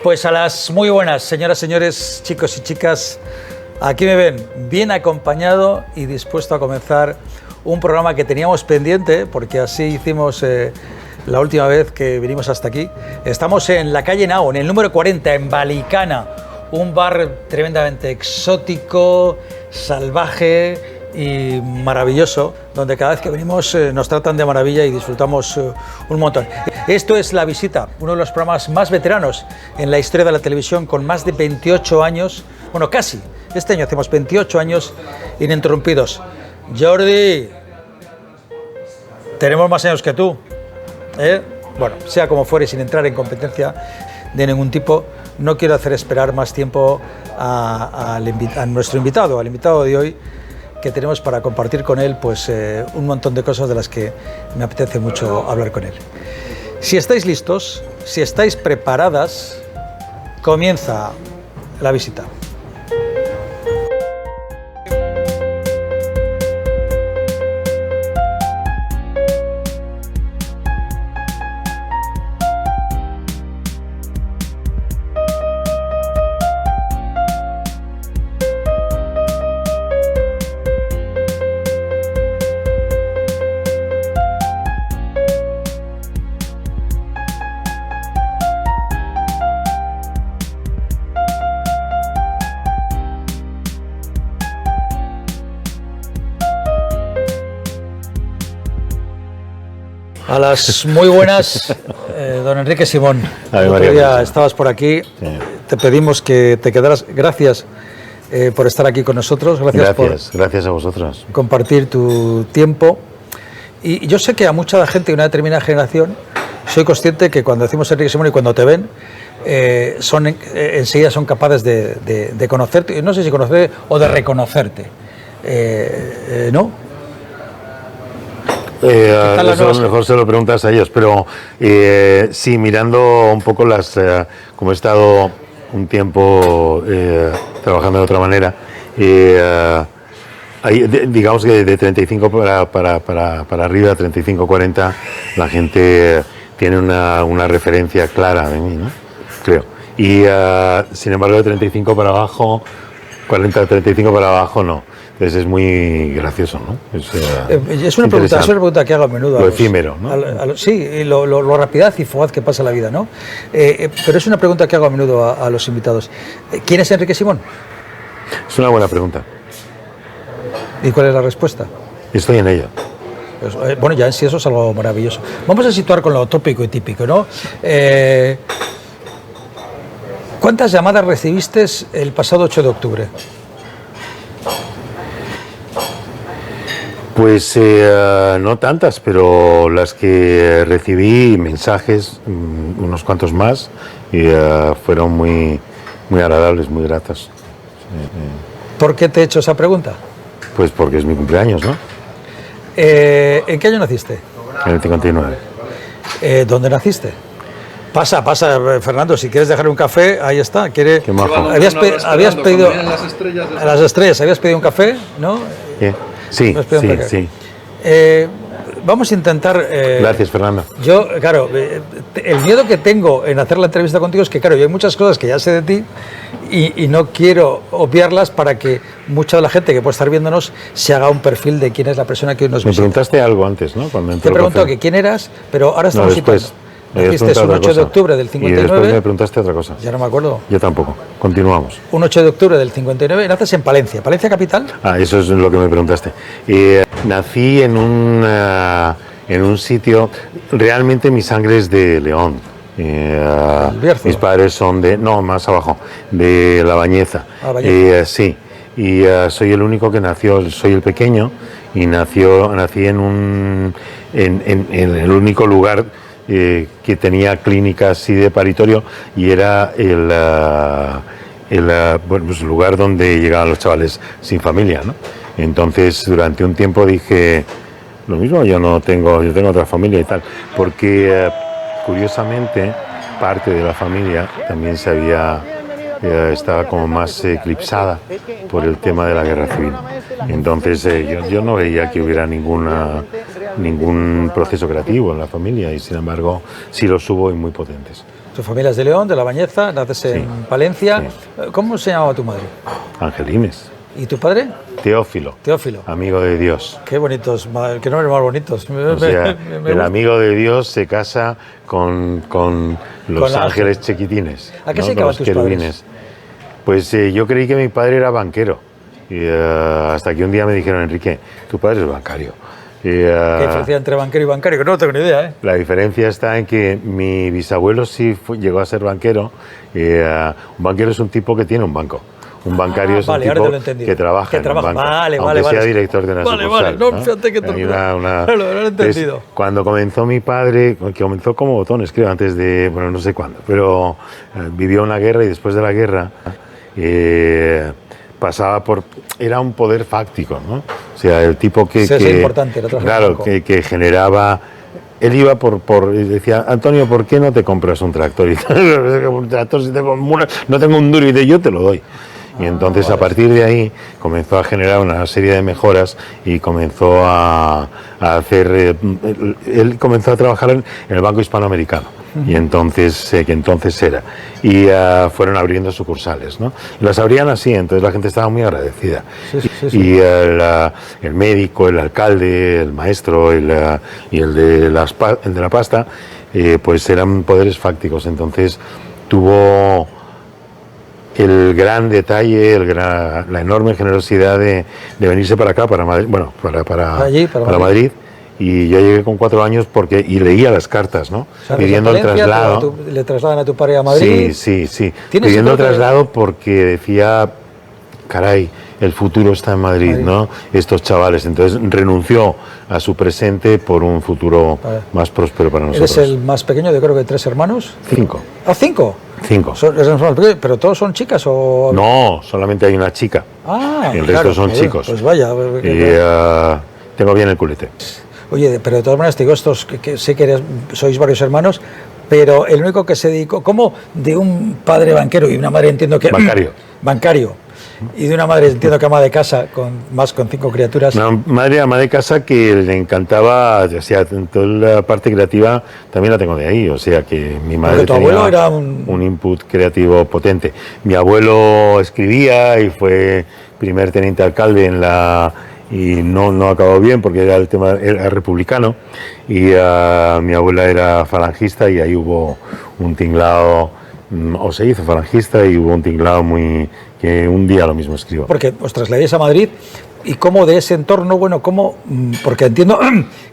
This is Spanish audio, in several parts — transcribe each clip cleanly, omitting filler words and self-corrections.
Pues a las muy buenas, señoras, señores, chicos y chicas. Aquí me ven bien acompañado y dispuesto a comenzar un programa que teníamos pendiente, porque así hicimos la última vez que vinimos hasta aquí. Estamos en la calle Nao, en el número 40, en Balicana, un bar tremendamente exótico, salvaje y maravilloso, donde cada vez que venimos nos tratan de maravilla y disfrutamos un montón. Esto es La Visita, uno de los programas más veteranos en la historia de la televisión, con más de 28 años, bueno, casi, este año hacemos 28 años ininterrumpidos. Jordi, tenemos más años que tú, ¿eh? Bueno, sea como fuere, sin entrar en competencia de ningún tipo, no quiero hacer esperar más tiempo a nuestro invitado, al invitado de hoy, que tenemos para compartir con él pues, un montón de cosas de las que me apetece mucho hablar con él. Si estáis listos, si estáis preparadas, comienza La Visita. A las muy buenas, don Enrique Simón. El otro día estabas por aquí, sí. Te pedimos que te quedaras. Gracias por estar aquí con nosotros. Gracias a vosotros. Compartir tu tiempo. Y yo sé que a mucha gente de una determinada generación, soy consciente que cuando decimos Enrique Simón y cuando te ven, enseguida son capaces de conocerte, no sé si conocerte o de reconocerte. ¿No? Eso mejor se lo preguntas a ellos, pero sí, mirando un poco como he estado un tiempo trabajando de otra manera, digamos que de 35 para arriba, 35-40, la gente tiene una referencia clara de mí, ¿no? Creo. Y sin embargo, de 35 para abajo, 40-35 para abajo, no. Entonces es muy gracioso, ¿no? Es una pregunta que hago a menudo. Lo efímero, ¿no? Sí, lo rapidez y fugaz que pasa la vida, ¿no? Pero es una pregunta que hago a menudo a los invitados. ¿Quién es Enrique Simón? Es una buena pregunta. ¿Y cuál es la respuesta? Estoy en ello. Pues, bueno, ya en sí eso es algo maravilloso. Vamos a situar con lo tópico y típico, ¿no? ¿Cuántas llamadas recibiste el pasado 8 de octubre? Pues no tantas, pero las que recibí, mensajes, unos cuantos más, y fueron muy agradables, muy gratas. ¿Por qué te he hecho esa pregunta? Pues porque es mi cumpleaños, ¿no? ¿En qué año naciste? En el 59. ¿Dónde naciste? Pasa, Fernando, si quieres dejar un café, ahí está. Qué majo. Habías pedido a las estrellas, habías pedido un café, ¿no? ¿Qué? Sí. Vamos a intentar... Gracias, Fernando. Yo, claro, el miedo que tengo en hacer la entrevista contigo es que, claro, yo hay muchas cosas que ya sé de ti y no quiero obviarlas para que mucha de la gente que puede estar viéndonos se haga un perfil de quién es la persona que nos visita. Me preguntaste algo antes, ¿no? Cuando te he preguntado que quién eras, pero ahora estamos después. Naciste un 8 de octubre del 59. Y después me preguntaste otra cosa. Ya no me acuerdo. Yo tampoco. Continuamos. Un 8 de octubre del 59. Naces en Palencia. ¿Palencia capital? Eso es lo que me preguntaste. Nací en un sitio... Realmente mi sangre es de León. Mis padres son de... No, más abajo. De La Bañeza. Sí. Y soy el único que nació... Soy el pequeño. Y nací en el único lugar... que tenía clínicas así de paritorio y era el lugar donde llegaban los chavales sin familia, ¿no? Entonces durante un tiempo dije lo mismo, yo tengo otra familia y tal, porque curiosamente parte de la familia también estaba como más eclipsada por el tema de la guerra civil. Entonces yo no veía que hubiera ningún proceso creativo en la familia y sin embargo sí los hubo y muy potentes. Tu familia es de León, de La Bañeza, naces en Palencia. Sí. ¿Cómo se llamaba tu madre? Angelines. ¿Y tu padre? Teófilo. Teófilo. Amigo de Dios. Qué bonitos, qué nombres más bonitos. O sea, el amigo de Dios se casa con los ángeles chiquitines. ¿A qué se dedicaban tus padres? Pues yo creí que mi padre era banquero. Y, hasta que un día me dijeron, Enrique, tu padre es bancario. ¿Qué diferencia entre banquero y bancario? Que no tengo ni idea, ¿eh? La diferencia está en que mi bisabuelo sí llegó a ser banquero. Un banquero es un tipo que tiene un banco. Un bancario es un tipo que trabaja en un banco, aunque sea director de una sucursal. Vale, no, fíjate que hay una... Lo he entendido. Cuando comenzó mi padre, que comenzó como botones, creo, antes de, bueno, no sé cuándo, pero vivió una guerra y después de la guerra pasaba por... Era un poder fáctico, ¿no? O sea, el tipo que... Sí, es importante, claro, que generaba... Él iba decía, Antonio, ¿por qué no te compras un tractor? Y un tractor, si no tengo un duro, y yo te lo doy. Y entonces a partir de ahí comenzó a generar una serie de mejoras y comenzó a hacer... él comenzó a trabajar en el Banco Hispanoamericano. Y entonces, que entonces era. Y fueron abriendo sucursales, ¿no? Y las abrían así, entonces la gente estaba muy agradecida. Sí. Y el médico, el alcalde, el maestro y el de la pasta, pues eran poderes fácticos. Entonces tuvo el gran detalle, la enorme generosidad de venirse para acá, para Madrid, bueno, para Madrid. Y yo llegué con 4 años y leía las cartas, ¿no? O sea, pidiendo el traslado. ¿Le trasladan a tu padre a Madrid? Sí. Pidiendo el traslado porque decía, caray, el futuro está en Madrid, ¿no? Estos chavales. Entonces renunció a su presente por un futuro más próspero para nosotros. ¿Eres el más pequeño? Yo creo que 3 hermanos. 5. ¿Ah, 5? 5. ¿Pero todos son chicas o...? No, solamente hay una chica. El resto son chicos. Pues vaya. Y tengo bien el culete. Oye, pero de todas maneras te digo, que sé que sois varios hermanos, pero el único que se dedicó, ¿cómo de un padre banquero y una madre entiendo que... Bancario. Y de una madre entiendo que ama de casa, con 5 criaturas. Una madre ama de casa que le encantaba, o sea, toda la parte creativa también la tengo de ahí, o sea que mi madre tenía era un input creativo potente. Mi abuelo escribía y fue primer teniente alcalde y no acabó bien porque era republicano y mi abuela era falangista y ahí hubo un tinglado, o se hizo falangista y hubo un tinglado que un día lo mismo escribo. Porque os trasladéis a Madrid y cómo de ese entorno, porque entiendo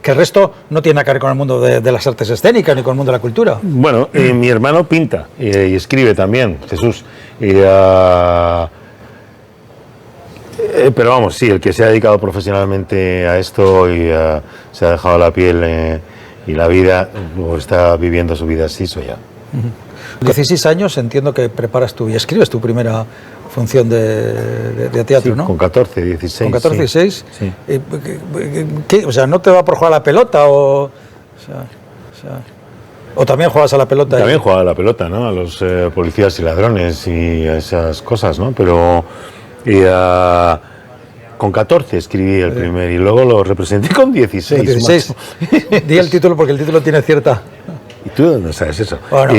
que el resto no tiene nada que ver con el mundo de las artes escénicas ni con el mundo de la cultura. Bueno, mi hermano pinta y escribe también, Jesús. Pero vamos, sí, el que se ha dedicado profesionalmente a esto y se ha dejado la piel y la vida, o está viviendo su vida así, soy ya. 16 años entiendo que preparas y escribes tu primera función de teatro, sí, ¿no? Con 14, 16. Con 14, 16. Sí. O sea, ¿no te va por jugar a la pelota o también juegas a la pelota? También jugaba a la pelota, ¿no? A los policías y ladrones y a esas cosas, ¿no? Pero... con 14 escribí el primer y luego lo representé con 16. 16. Di el título porque el título tiene cierta... ¿Y tú dónde sabes eso? Bueno,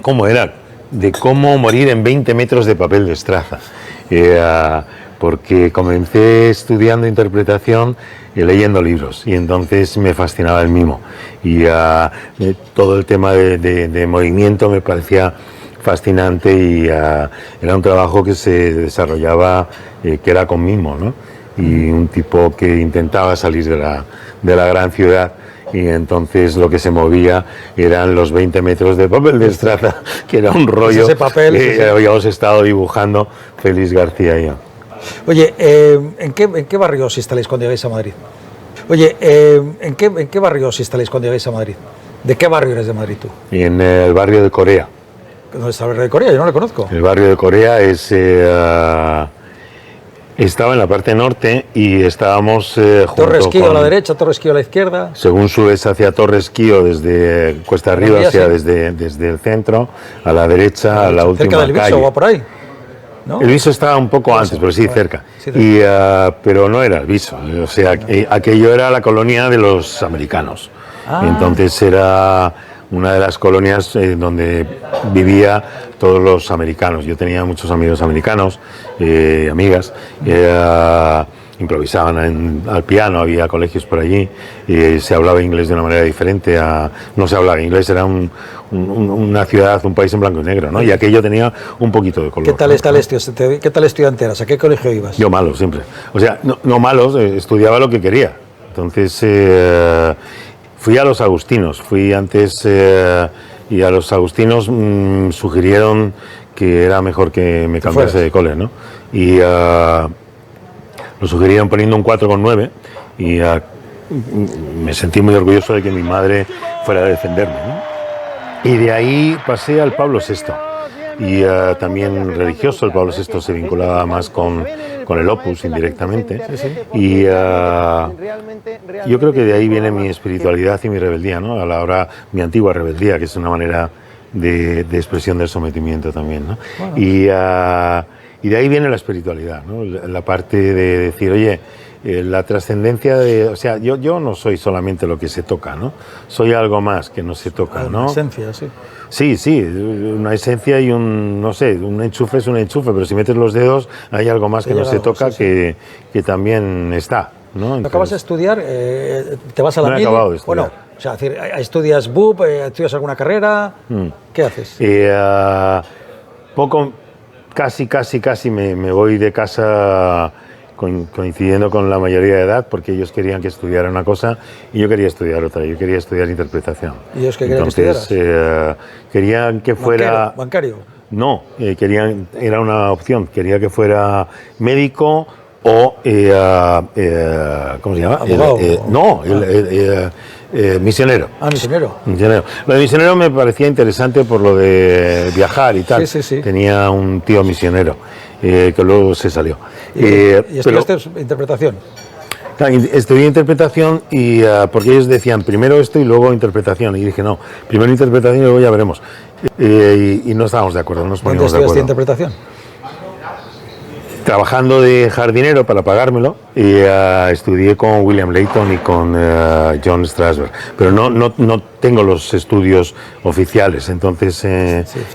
¿Cómo era? De cómo morir en 20 metros de papel de estraza. Porque comencé estudiando interpretación y leyendo libros y entonces me fascinaba el mimo y todo el tema de movimiento me parecía fascinante y era un trabajo que se desarrollaba, que era con mimo, ¿no? Y un tipo que intentaba salir de la gran ciudad y entonces lo que se movía eran los 20 metros de papel de estraza, que era un rollo ese papel, que habíamos estado dibujando Félix García y yo. Oye, ¿en qué barrio os instaláis cuando llegáis a Madrid? ¿En qué barrio os instaláis cuando llegáis a Madrid? ¿De qué barrio eres de Madrid tú? En el barrio de Corea. ¿Dónde está el barrio de Corea? Yo no lo conozco. El barrio de Corea estaba en la parte norte y estábamos junto Torre Esquío a la derecha, Torre Esquío a la izquierda. Según subes hacia Torre Esquío desde Cuesta Arriba, desde el centro, a la derecha, a la última calle. ¿Cerca del Viso o por ahí? ¿No? El Viso estaba un poco antes, pero sí, cerca. Pero no era el Viso, o sea, aquello era la colonia de los americanos. Entonces era una de las colonias donde vivía todos los americanos. Yo tenía muchos amigos americanos, amigas, improvisaban al piano, había colegios por allí, y se hablaba inglés de una manera diferente no se hablaba inglés, era una ciudad, un país en blanco y negro, ¿no? Y aquello tenía un poquito de color. ¿Qué tal estudiante eras? ¿A qué colegio ibas? Yo malo, siempre. O sea, no malos, estudiaba lo que quería. Entonces, fui a los agustinos, fui antes, y a los agustinos sugirieron que era mejor que me cambiase de cole, ¿no? Y lo sugirieron poniendo un 4,9 y me sentí muy orgulloso de que mi madre fuera a defenderme, ¿no? Y de ahí pasé al Pablo VI. Y también religioso, el Pablo VI se vinculaba más con el Opus indirectamente. Y yo creo que de ahí viene mi espiritualidad y mi rebeldía, ¿no? A la hora, mi antigua rebeldía, que es una manera de expresión del sometimiento también, ¿no? Bueno. Y de ahí viene la espiritualidad, ¿no? La parte de decir, oye, la trascendencia de... O sea, yo no soy solamente lo que se toca, ¿no? Soy algo más que no se toca, ¿no? Una esencia, sí. Sí, una esencia y no sé, un enchufe es un enchufe, pero si metes los dedos hay algo más que no se toca, que también está, ¿no? Entonces, acabas de estudiar, te vas a la mili. No he acabado de estudiar. Bueno, o sea, decir, ¿estudias BUP, estudias alguna carrera? ¿Qué haces? Casi me voy de casa coincidiendo con la mayoría de edad, porque ellos querían que estudiara una cosa y yo quería estudiar otra. Yo quería estudiar interpretación. ¿Y ellos qué querían que estudiaras? Querían que fuera... ¿Bancario? No, era una opción. Quería que fuera médico o... ¿cómo se llama? ¿Abogado? Misionero. Misionero. Lo de misionero me parecía interesante por lo de viajar y tal. Sí. Tenía un tío misionero que luego se salió. ¿Y estudiaste interpretación? Estudié interpretación porque ellos decían primero esto y luego interpretación. Y dije, no, primero interpretación y luego ya veremos. Y no estábamos de acuerdo, no nos poníamos de acuerdo. ¿Dónde estudiaste interpretación? Trabajando de jardinero para pagármelo, y estudié con William Layton y con John Strasberg, pero no tengo los estudios oficiales, entonces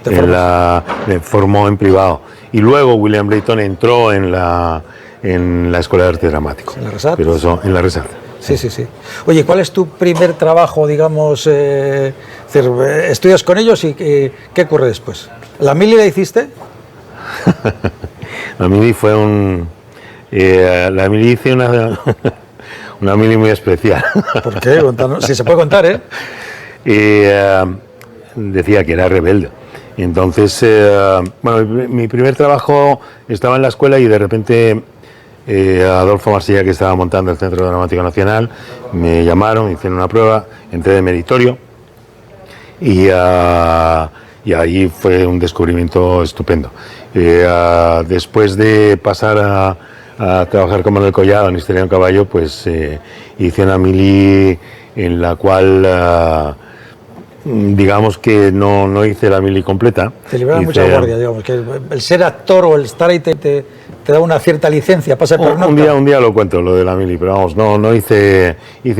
me formó en privado. Y luego William Layton entró en la Escuela de Arte Dramático. ¿En la RESAT? Pero eso, en la RESAT. Sí. Oye, ¿cuál es tu primer trabajo, digamos, estudias con ellos y qué ocurre después? ¿La mili la hiciste? La mili fue la mili hice una mili muy especial. ¿Por qué? Si se puede contar, ¿eh? Decía que era rebelde. Entonces, mi primer trabajo estaba en la escuela y de repente Adolfo Marsilla, que estaba montando el Centro Dramático Nacional, me llamaron, me hicieron una prueba, entré de meritorio y ahí fue un descubrimiento estupendo. Después de pasar a trabajar con Manuel Collado en Historia de un Caballo, pues hice una mili en la cual digamos que no hice la mili completa. Te libraba mucha guardia, digamos, que el ser actor o el estar ahí te da una cierta licencia, pasa por un día lo cuento, lo de la mili, pero vamos, no hice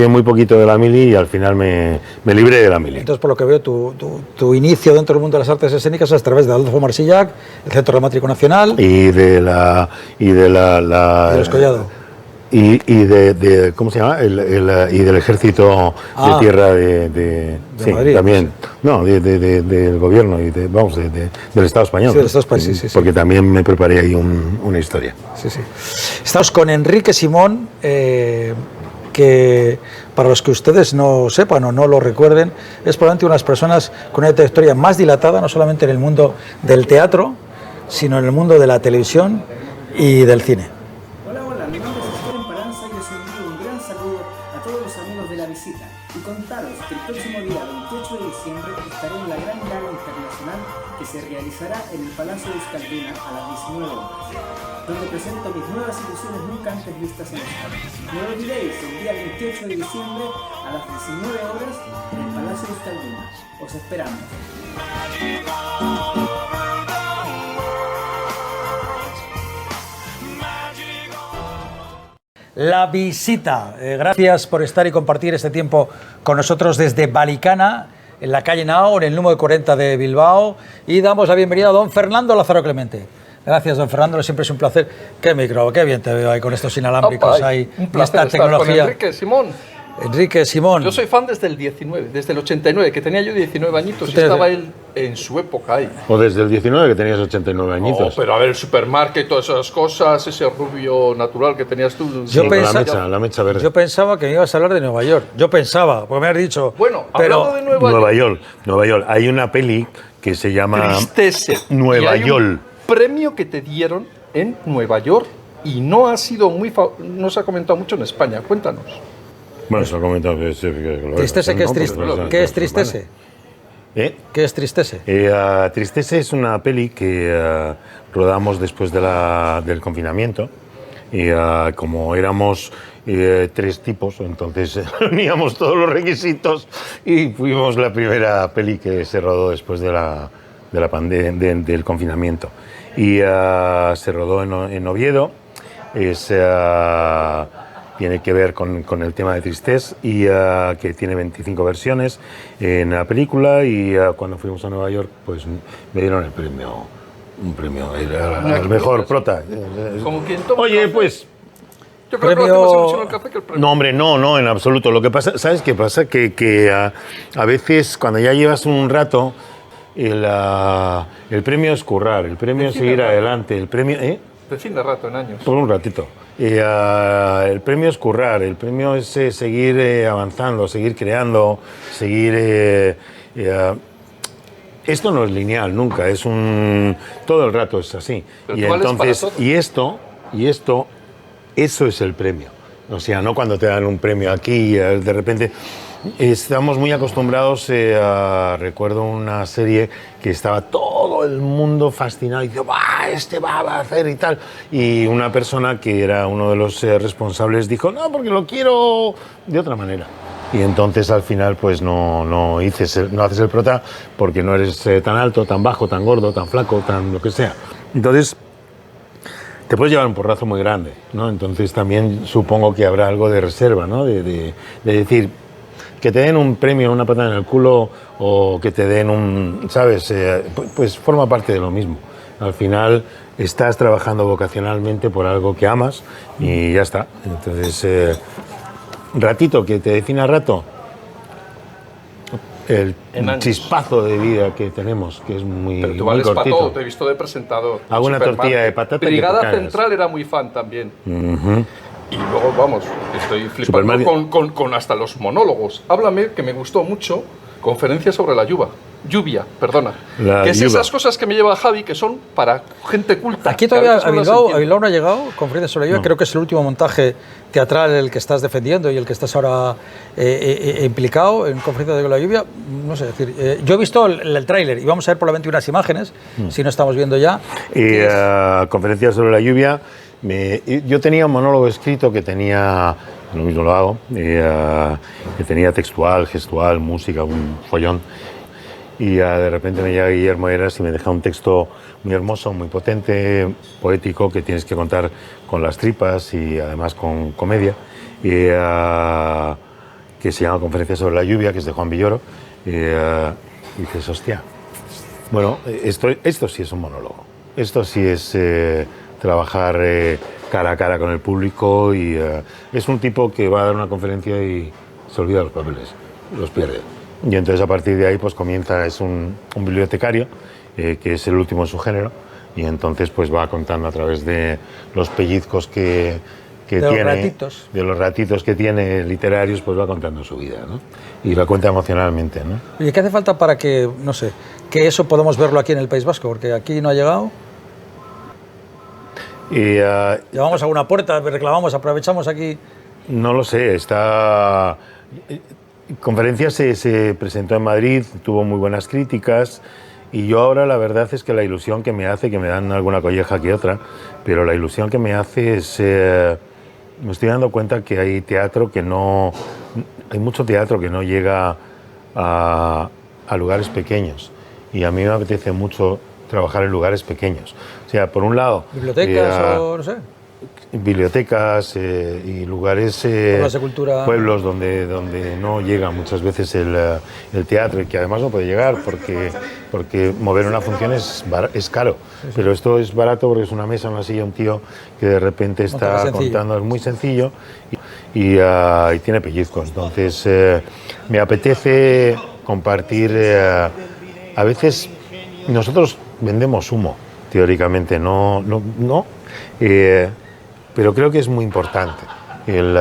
muy poquito de la mili y al final me libré de la mili. Entonces, por lo que veo, tu inicio dentro del mundo de las artes escénicas es a través de Adolfo Marsillac, el Centro Dramático Nacional y de los Collado. ¿Cómo se llama? Y del Ejército de Tierra de sí, Madrid, también. No, del gobierno y del Estado español. Sí, del Estado español, sí. Porque también me preparé ahí una historia. Sí. Estamos con Enrique Simón, que para los que ustedes no sepan o no lo recuerden, es probablemente una de las personas con una trayectoria más dilatada, no solamente en el mundo del teatro, sino en el mundo de la televisión y del cine. Y contaros que el próximo día 28 de diciembre estaré en la gran gala internacional que se realizará en el Palacio de Euskalduna a las 19 horas, donde presento mis nuevas ilusiones nunca antes vistas en Euskadi. No lo olvidéis, el día 28 de diciembre a las 19 horas en el Palacio de Euskalduna. Os esperamos. La visita. Gracias por estar y compartir este tiempo con nosotros desde Valicana, en la calle Nao, en el número 40 de Bilbao, y damos la bienvenida a don Fernando Lázaro Clemente. Gracias, don Fernando, siempre es un placer. Qué micro, qué bien te veo ahí con estos inalámbricos ahí, un placer esta estar tecnología. Con Enrique Simón. Enrique Simón. Yo soy fan desde el 19, desde el 89, que tenía yo 19 añitos y estaba él en su época ahí. O desde el 19, que tenías 89 añitos. No, pero a ver, el supermarket y todas esas cosas, ese rubio natural que tenías tú. Yo La mecha verde. Yo pensaba que me ibas a hablar de Nueva York. Yo pensaba, porque me has dicho... Bueno, pero hablando de Nueva York. Hay una peli que se llama Tristeza. Nueva Y hay York. un premio que te dieron en Nueva York y no ha sido no se ha comentado mucho en España. Cuéntanos. Bueno, se lo ha comentado que Tristese, ¿qué es Tristese? ¿Qué es Tristese? ¿Qué es Tristese? Tristese es una peli que rodamos después del confinamiento y como éramos 3 tipos, entonces reuníamos todos los requisitos y fuimos la primera peli que se rodó después de la pandemia, del confinamiento. Y se rodó en Oviedo. Tiene que ver con el tema de tristeza y que tiene 25 versiones en la película y cuando fuimos a Nueva York pues me dieron el premio, un premio al mejor prota. Como quien toma Oye, café. pues... Yo creo que hace más ilusión el café que el premio. No, hombre, no, en absoluto. Lo que pasa, ¿sabes qué pasa? Que a veces cuando ya llevas un rato el premio es currar, el premio es seguir adelante, el premio... De cine rato en años. Por un ratito. El premio es currar, el premio es seguir avanzando, seguir creando, seguir... esto no es lineal nunca, es todo el rato es así. Pero Y tú vales entonces, para todo. y esto, eso es el premio. O sea, no cuando te dan un premio aquí, de repente... Estamos muy acostumbrados recuerdo una serie que estaba todo el mundo fascinado y dice, este va a hacer y tal. Y una persona que era uno de los responsables dijo, no, porque lo quiero de otra manera. Y entonces al final pues no haces el prota porque no eres tan alto, tan bajo, tan gordo, tan flaco, tan lo que sea. Entonces te puedes llevar un porrazo muy grande, ¿no? Entonces también supongo que habrá algo de reserva, ¿no? De decir... Que te den un premio, una patada en el culo o que te den ¿sabes? Pues forma parte de lo mismo. Al final estás trabajando vocacionalmente por algo que amas y ya está. Entonces, ratito, que te defina rato, el chispazo de vida que tenemos, que es muy Pero tú muy vales para cortito. todo, te he visto de presentador. Hago una tortilla de patata. Brigada Central era muy fan también. Y luego, vamos, estoy flipando con hasta los monólogos. Háblame, que me gustó mucho, conferencia sobre la lluvia, perdona. Que es esas cosas que me lleva Javi, que son para gente culta. Aquí todavía a Bilbao no ha llegado, conferencia sobre la lluvia, creo que es el último montaje teatral el que estás defendiendo y el que estás ahora implicado en conferencia sobre la lluvia. No sé, decir, yo he visto el tráiler y vamos a ver probablemente unas imágenes, si no estamos viendo ya. Conferencia sobre la lluvia. Yo tenía un monólogo escrito que tenía, lo mismo lo hago, que tenía textual, gestual, música, un follón. Y de repente me llega Guillermo Heras y me deja un texto muy hermoso, muy potente, poético, que tienes que contar con las tripas y además con comedia, que se llama Conferencia sobre la lluvia, que es de Juan Villoro. Y dices, hostia, bueno, esto sí es un monólogo, esto sí es... trabajar cara a cara con el público y es un tipo que va a dar una conferencia y se olvida los papeles, los pierde. Y entonces a partir de ahí pues comienza, es un bibliotecario que es el último en su género y entonces pues va contando a través de los pellizcos que tiene, de los ratitos que tiene literarios, pues va contando su vida, ¿no? Y la cuenta emocionalmente, ¿no? ¿Y qué hace falta para que, no sé, que eso podamos verlo aquí en el País Vasco? Porque aquí no ha llegado. Llamamos a una puerta, reclamamos, aprovechamos aquí. No lo sé, Conferencia se presentó en Madrid, tuvo muy buenas críticas y yo ahora la verdad es que la ilusión que me hace, que me dan alguna colleja que otra, pero la ilusión que me hace es, me estoy dando cuenta que hay teatro que no, hay mucho teatro que no llega a lugares pequeños y a mí me apetece mucho trabajar en lugares pequeños. O sea, por un lado... ¿Bibliotecas o no sé? bibliotecas y lugares, pueblos de cultura, pueblos donde no llega muchas veces el teatro, y que además no puede llegar porque mover una función es caro. Sí. Pero esto es barato porque es una mesa, una silla, un tío que de repente está contando, es muy sencillo y tiene pellizcos. Entonces me apetece compartir. A veces nosotros vendemos humo, teóricamente, no. Pero creo que es muy importante el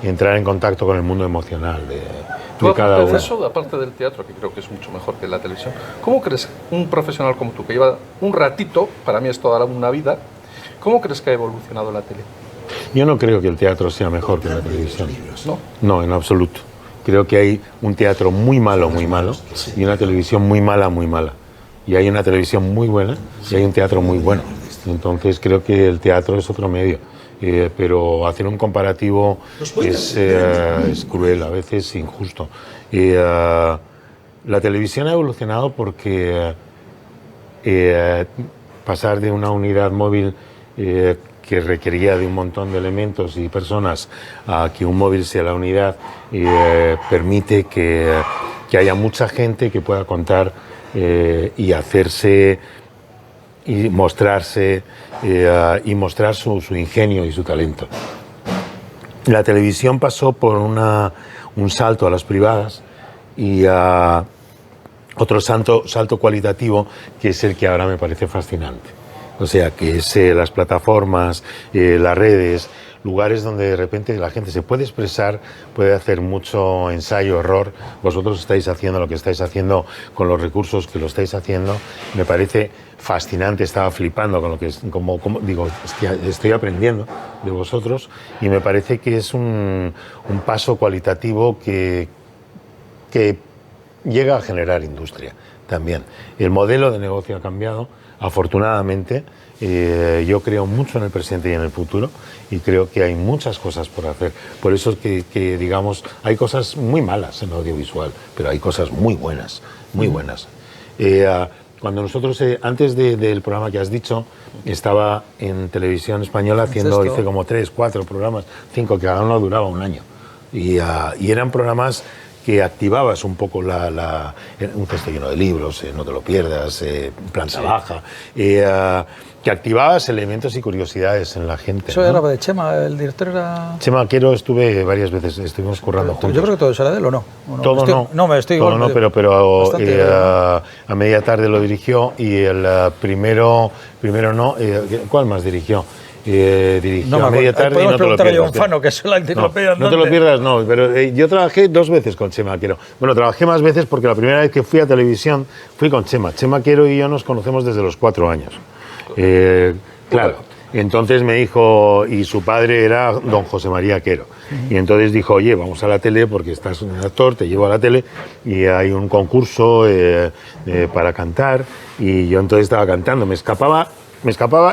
entrar en contacto con el mundo emocional de cada uno. Eso, aparte del teatro, que creo que es mucho mejor que la televisión, ¿cómo crees un profesional como tú, que lleva un ratito, para mí es toda una vida, cómo crees que ha evolucionado la tele? Yo no creo que el teatro sea mejor que la televisión. ¿No? No, en absoluto. Creo que hay un teatro muy malo, y una televisión muy mala, muy mala. Y hay una televisión muy buena y hay un teatro muy bueno. Entonces creo que el teatro es otro medio, pero hacer un comparativo es cruel, a veces injusto. La televisión ha evolucionado porque pasar de una unidad móvil que requería de un montón de elementos y personas a que un móvil sea la unidad permite que haya mucha gente que pueda contar y hacerse y mostrarse y mostrar su ingenio y su talento. La televisión pasó por un salto a las privadas y otro salto cualitativo, que es el que ahora me parece fascinante. O sea, que es las plataformas, las redes, lugares donde de repente la gente se puede expresar, puede hacer mucho ensayo, error. Vosotros estáis haciendo lo que estáis haciendo con los recursos que lo estáis haciendo. Me parece fascinante, estaba flipando con lo que digo, estoy aprendiendo de vosotros y me parece que es un paso cualitativo que llega a generar industria también. El modelo de negocio ha cambiado, afortunadamente. Yo creo mucho en el presente y en el futuro y creo que hay muchas cosas por hacer. Por eso es que digamos, hay cosas muy malas en audiovisual, pero hay cosas muy buenas, muy buenas. Cuando nosotros, antes del programa que has dicho, estaba en Televisión Española hice como 3, 4 programas, 5, que cada uno duraba un año. Y eran programas que activabas un poco un cesto lleno de libros, no te lo pierdas, planta baja, que activabas elementos y curiosidades en la gente. Eso era de Chema, el director era... Chema Quero, estuve varias veces, estuvimos currando juntos. Yo creo que todo eso era de él, ¿o no? Todo no. No, me estoy igual. Todo no, pero a media tarde lo dirigió y el primero no, ¿cuál más dirigió? Dirigió a media tarde y no te lo pierdas. A Fano, que es la enciclopedia. No te lo pierdas, no, pero yo trabajé 2 veces con Chema Quero. Bueno, trabajé más veces porque la primera vez que fui a televisión fui con Chema. Chema Quero y yo nos conocemos desde los 4 años. Claro, entonces me dijo, y su padre era don José María Quero. Y entonces dijo, oye, vamos a la tele porque estás un actor, te llevo a la tele y hay un concurso para cantar. Y yo entonces estaba cantando, me escapaba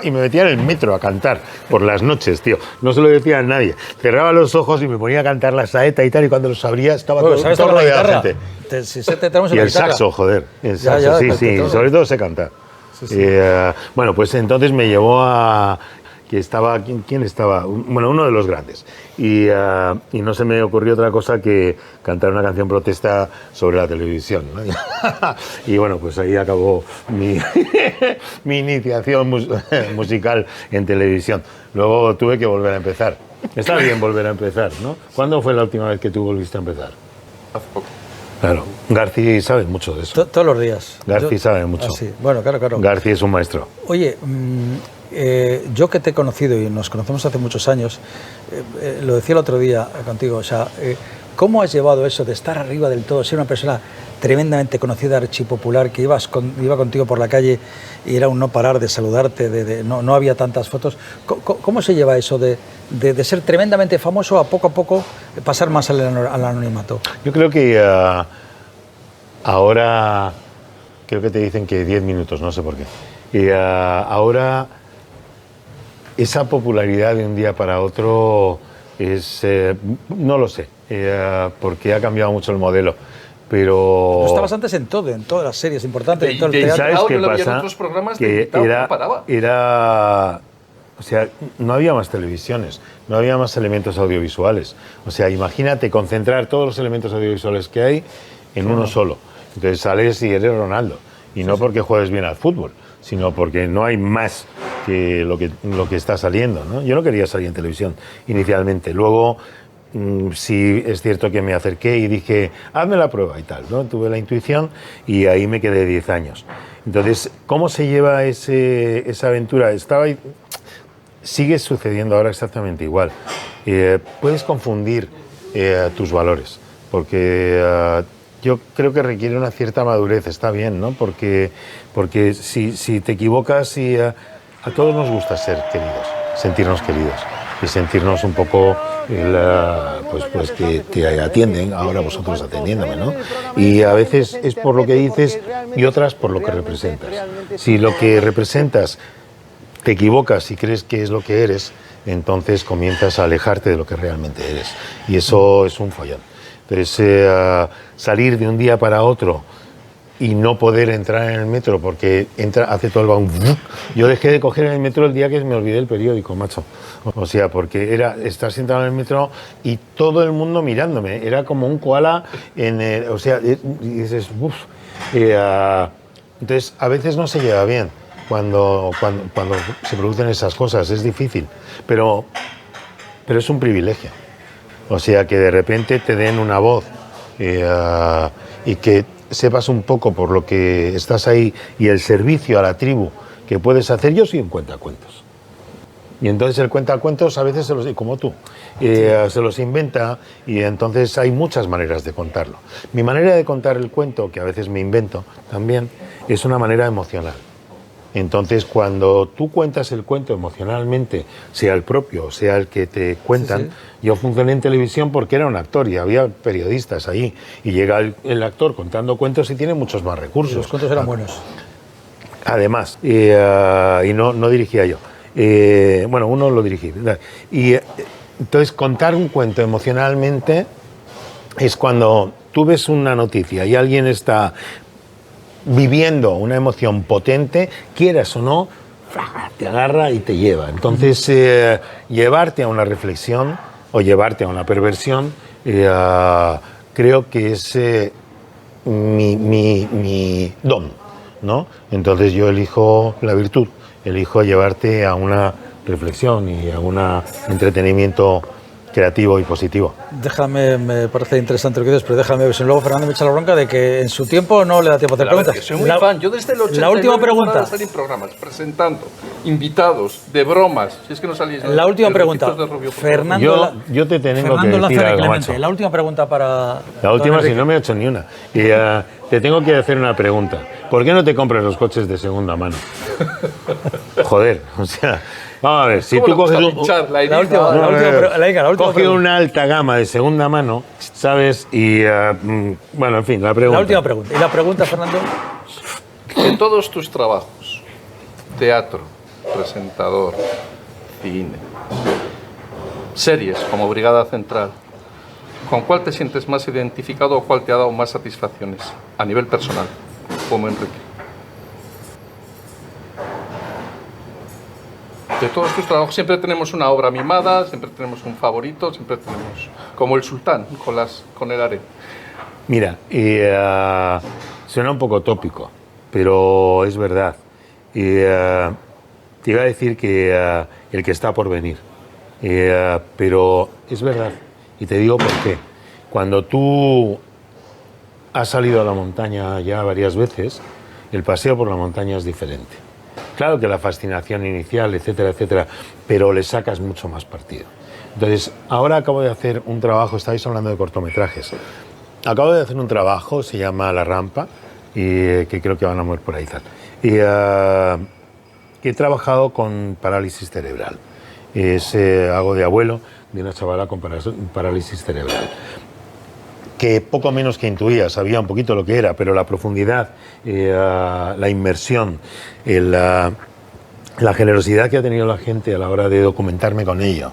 y me metía en el metro a cantar por las noches, tío. No se lo decía a nadie. Cerraba los ojos y me ponía a cantar la saeta y tal, y cuando los abría estaba todo rodeado de gente. Y el saxo, joder. El saxo, sí, sobre todo sé cantar. Sí. Bueno, pues entonces me llevó a... que estaba... ¿Quién estaba? Bueno, uno de los grandes. Y no se me ocurrió otra cosa que cantar una canción protesta sobre la televisión, ¿no? Y bueno, pues ahí acabó mi iniciación musical en televisión. Luego tuve que volver a empezar. Está bien volver a empezar, ¿no? ¿Cuándo fue la última vez que tú volviste a empezar? Hace poco. Claro, García sabe mucho de eso. Todos los días. García sabe mucho. Sí. Bueno, claro. García es un maestro. Oye, yo que te he conocido y nos conocemos hace muchos años, lo decía el otro día contigo, o sea, ¿cómo has llevado eso de estar arriba del todo, ser una persona tremendamente conocida, archipopular, que iba contigo por la calle y era un no parar de saludarte, no había tantas fotos? ¿Cómo se lleva eso de ser tremendamente famoso a poco pasar más al anonimato? Yo creo que ahora, creo que te dicen que 10 minutos, no sé por qué. Y ahora esa popularidad de un día para otro es, no lo sé, porque ha cambiado mucho el modelo. Pero estabas antes en todas las series importantes, en todo el teatro. ¿Sabes qué pasa? En otros programas que o sea, no había más televisiones, no había más elementos audiovisuales. O sea, imagínate concentrar todos los elementos audiovisuales que hay en uno solo. Entonces sales y eres Ronaldo. Y no porque juegues bien al fútbol, sino porque no hay más que lo que está saliendo, ¿no? Yo no quería salir en televisión inicialmente. Luego, sí es cierto que me acerqué y dije, hazme la prueba y tal, ¿no? Tuve la intuición y ahí me quedé 10 años. Entonces, ¿cómo se lleva esa aventura? Sigue sucediendo ahora exactamente igual. Puedes confundir tus valores, porque yo creo que requiere una cierta madurez, está bien, ¿no? Porque si te equivocas a todos nos gusta ser queridos, sentirnos queridos y sentirnos un poco pues que te atienden, ahora vosotros atendiéndome, ¿no? Y a veces es por lo que dices y otras por lo que representas. Si lo que representas te equivocas y crees que es lo que eres, entonces comienzas a alejarte de lo que realmente eres. Y eso es un follón. Entonces, salir de un día para otro y no poder entrar en el metro porque hace todo el vagón. Yo dejé de coger el metro el día que me olvidé el periódico, macho. O sea, porque estar sentado en el metro y todo el mundo mirándome. Era como un koala o sea, y dices, uff. Entonces, a veces no se lleva bien cuando se producen esas cosas. Es difícil, pero es un privilegio. O sea, que de repente te den una voz y que sepas un poco por lo que estás ahí y el servicio a la tribu que puedes hacer. Yo soy un cuentacuentos. Y entonces el cuentacuentos a veces como tú, se los inventa y entonces hay muchas maneras de contarlo. Mi manera de contar el cuento, que a veces me invento también, es una manera emocional. Entonces, cuando tú cuentas el cuento emocionalmente, sea el propio, sea el que te cuentan, yo funcioné en televisión porque era un actor y había periodistas ahí. Y llega el actor contando cuentos y tiene muchos más recursos. Y los cuentos eran buenos. Además, y no dirigía yo. Bueno, uno lo dirigí. Y entonces, contar un cuento emocionalmente es cuando tú ves una noticia y alguien está viviendo una emoción potente, quieras o no, te agarra y te lleva. Entonces, llevarte a una reflexión o llevarte a una perversión, creo que es mi don, ¿no? Entonces yo elijo la virtud, elijo llevarte a una reflexión y a un entretenimiento creativo y positivo. Déjame, me parece interesante lo que dices, pero déjame ver si luego Fernando me echa la bronca de que en su tiempo no le da tiempo a hacer preguntas. Soy muy fan. Yo desde el 89 la última pregunta. Salir en programas, presentando, invitados, de bromas. Si es que no salís. La última pregunta. Fernando, yo te tengo Fernando que decir algo, Clemente. La última pregunta para. La última, si no me he hecho ni una. Y te tengo que hacer una pregunta. ¿Por qué no te compras los coches de segunda mano? Joder, o sea. Vamos a ver, si tú coges coge una alta gama de segunda mano, ¿sabes? Y, bueno, en fin, la pregunta. La última pregunta. ¿Y la pregunta, Fernando? En todos tus trabajos, teatro, presentador, cine, series como Brigada Central, ¿con cuál te sientes más identificado o cuál te ha dado más satisfacciones a nivel personal, como Enrique? De todos tus trabajos siempre tenemos una obra mimada, siempre tenemos un favorito, siempre tenemos como el sultán con el harén. Mira, suena un poco tópico, pero es verdad. Te iba a decir que el que está por venir, pero es verdad. Y te digo por qué. Cuando tú has salido a la montaña ya varias veces, el paseo por la montaña es diferente. Claro que la fascinación inicial, etcétera, etcétera, pero le sacas mucho más partido. Entonces, ahora acabo de hacer un trabajo, estáis hablando de cortometrajes. Acabo de hacer un trabajo, se llama La Rampa, y que creo que van a mover por ahí. Y he trabajado con parálisis cerebral. Hago de abuelo de una chavala con parálisis cerebral. Que poco menos que intuía, sabía un poquito lo que era, pero la profundidad, la inmersión, la generosidad que ha tenido la gente a la hora de documentarme con ello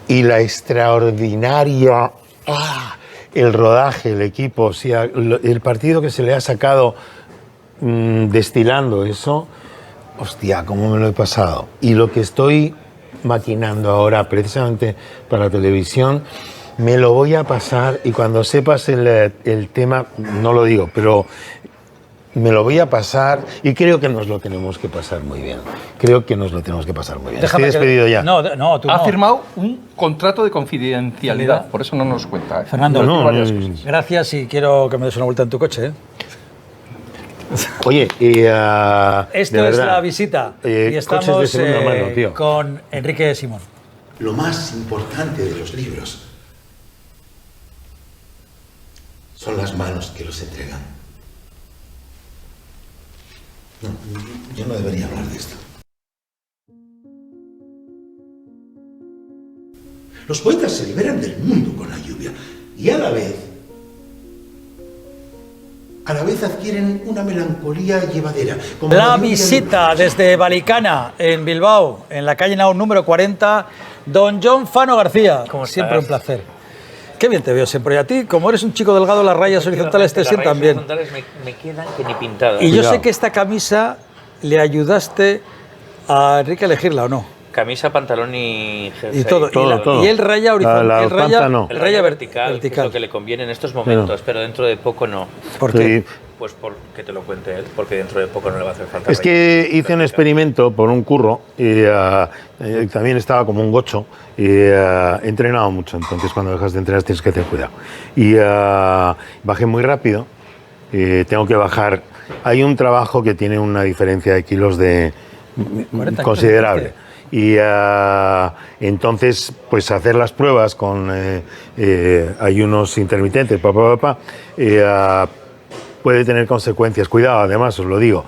y la extraordinaria, el rodaje, el equipo, o sea, el partido que se le ha sacado destilando eso, hostia, cómo me lo he pasado. Y lo que estoy maquinando ahora, precisamente para la televisión, me lo voy a pasar, y cuando sepas el tema, no lo digo, pero me lo voy a pasar y creo que nos lo tenemos que pasar muy bien. Creo que nos lo tenemos que pasar muy bien. Déjame Estoy despedido ya. No, tú no. Ha firmado un contrato de confidencialidad, por eso no nos cuenta. Fernando, gracias y quiero que me des una vuelta en tu coche. Oye, esto es La Visita y estamos coches de segunda mano, tío. con Enrique Simón. Lo más importante de los libros son las manos que los entregan. No, yo no debería hablar de esto. Los poetas se liberan del mundo con la lluvia y a la vez adquieren una melancolía llevadera. Como La Visita desde Valicana, en Bilbao, en la calle Nau número 40, don Jon Fano García. Como siempre un placer. Qué bien te veo siempre. Y a ti, como eres un chico delgado, las rayas horizontales te sientan bien. Las rayas horizontales me quedan que ni pintadas. Y yo sé que esta camisa le ayudaste a Enrique a elegirla, ¿o no? Camisa, pantalón y jersey. Y todo. Todo. Y él raya horizontal. El raya vertical, que es lo que le conviene en estos momentos, pero dentro de poco no. ¿Por qué? Pues porque te lo cuente él, porque dentro de poco no le va a hacer falta. Es que hice un experimento por un curro y también estaba como un gocho y he entrenado mucho, entonces cuando dejas de entrenar tienes que tener cuidado. Y bajé muy rápido, tengo que bajar. Hay un trabajo que tiene una diferencia de kilos considerable. Y entonces, pues hacer las pruebas con ayunos intermitentes, puede tener consecuencias. Cuidado, además, os lo digo,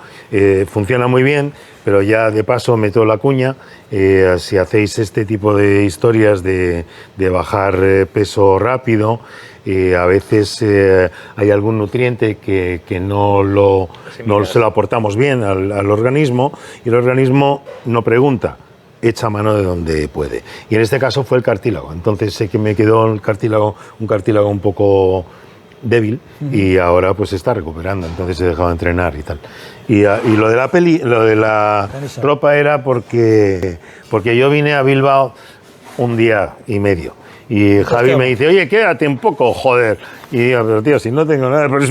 funciona muy bien, pero ya de paso meto la cuña. Si hacéis este tipo de historias de bajar peso rápido, a veces hay algún nutriente que no se lo aportamos bien al organismo, y el organismo no pregunta, echa mano de donde puede. Y en este caso fue el cartílago. Entonces sé que me quedó un cartílago un poco débil, y ahora pues se está recuperando, entonces he dejado de entrenar y tal. Y lo de la ropa era porque yo vine a Bilbao un día y medio. Y Javi me dice, oye, quédate un poco, joder. Y digo, pero tío, si no tengo nada, pero ¿qué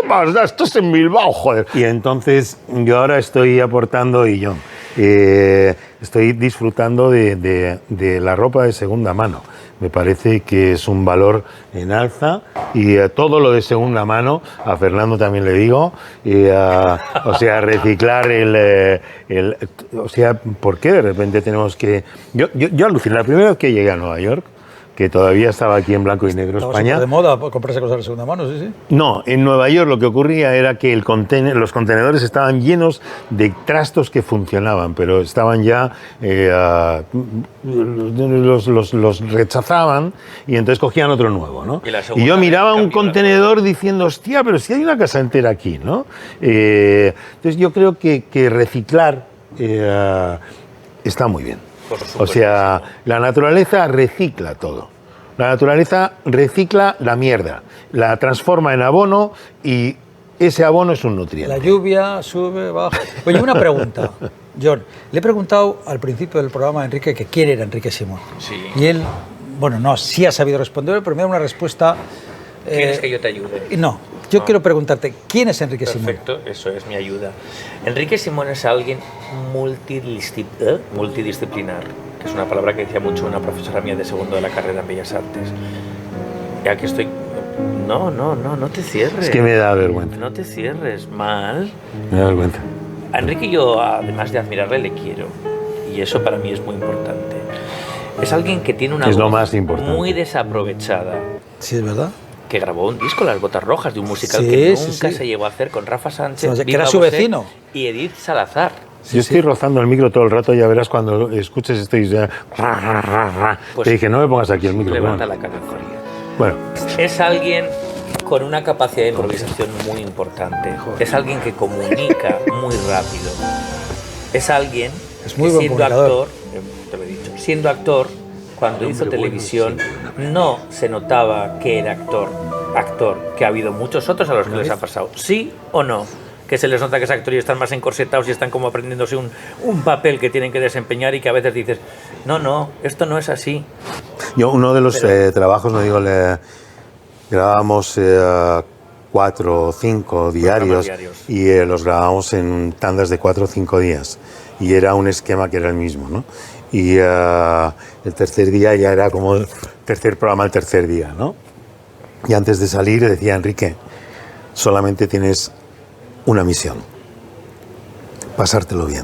pasa? Esto es en Bilbao, joder. Y entonces yo ahora estoy aportando y yo estoy disfrutando de la ropa de segunda mano. Me parece que es un valor en alza, y todo lo de segunda mano, a Fernando también le digo, o sea, reciclar o sea, ¿por qué de repente tenemos que...? Yo aluciné, la primera vez que llegué a Nueva York, que todavía estaba aquí en blanco y negro España. ¿Estaba de moda comprarse cosas de segunda mano? Sí. No, en Nueva York lo que ocurría era que los contenedores estaban llenos de trastos que funcionaban, pero estaban ya, los rechazaban, y entonces cogían otro nuevo, ¿no? Y yo miraba un contenedor diciendo, hostia, pero si hay una casa entera aquí, ¿no? Entonces yo creo que reciclar está muy bien. O sea, la naturaleza recicla todo. La naturaleza recicla la mierda, la transforma en abono, y ese abono es un nutriente. La lluvia sube, baja. Oye, una pregunta, Jon. Le he preguntado al principio del programa a Enrique que quién era Enrique Simón. Sí. Y él, bueno, no, sí ha sabido responder, pero me da una respuesta... ¿Quieres que yo te ayude? No, yo quiero preguntarte, ¿quién es Enrique Simón? Perfecto, eso es mi ayuda. Enrique Simón es alguien multidisciplinar, que es una palabra que decía mucho una profesora mía de segundo de la carrera en Bellas Artes. Ya que estoy... No te cierres. Es que me da vergüenza. No te cierres, mal. Me da vergüenza. A Enrique yo, además de admirarle, le quiero. Y eso para mí es muy importante. Es alguien que tiene una voz muy desaprovechada. Sí, es verdad. Que grabó un disco, Las Botas Rojas, de un musical que nunca se llegó a hacer, con Rafa Sánchez, que era su vecino, y Edith Salazar. Yo estoy rozando el micro todo el rato, ya verás cuando escuches esto y ya... Pues te dije, no me pongas aquí el micro. Levanta la categoría. Bueno. Es alguien con una capacidad de improvisación muy importante. Es alguien que comunica muy rápido. Es alguien que siendo actor, te lo he dicho, siendo actor, cuando hizo televisión no se notaba que era actor, que ha habido muchos otros a los que les ha pasado, ¿sí o no? que se les nota que es actor y están más encorsetados y están como aprendiéndose un papel que tienen que desempeñar y que a veces dices, no, esto no es así. Yo, uno de los trabajos, no digo, grabábamos 4 o 5 diarios y los grabábamos en tandas de 4 o 5 días. Y era un esquema que era el mismo, ¿no? Y el tercer día ya era como el tercer programa, el tercer día, ¿no? Y antes de salir decía, Enrique, solamente tienes una misión, pasártelo bien.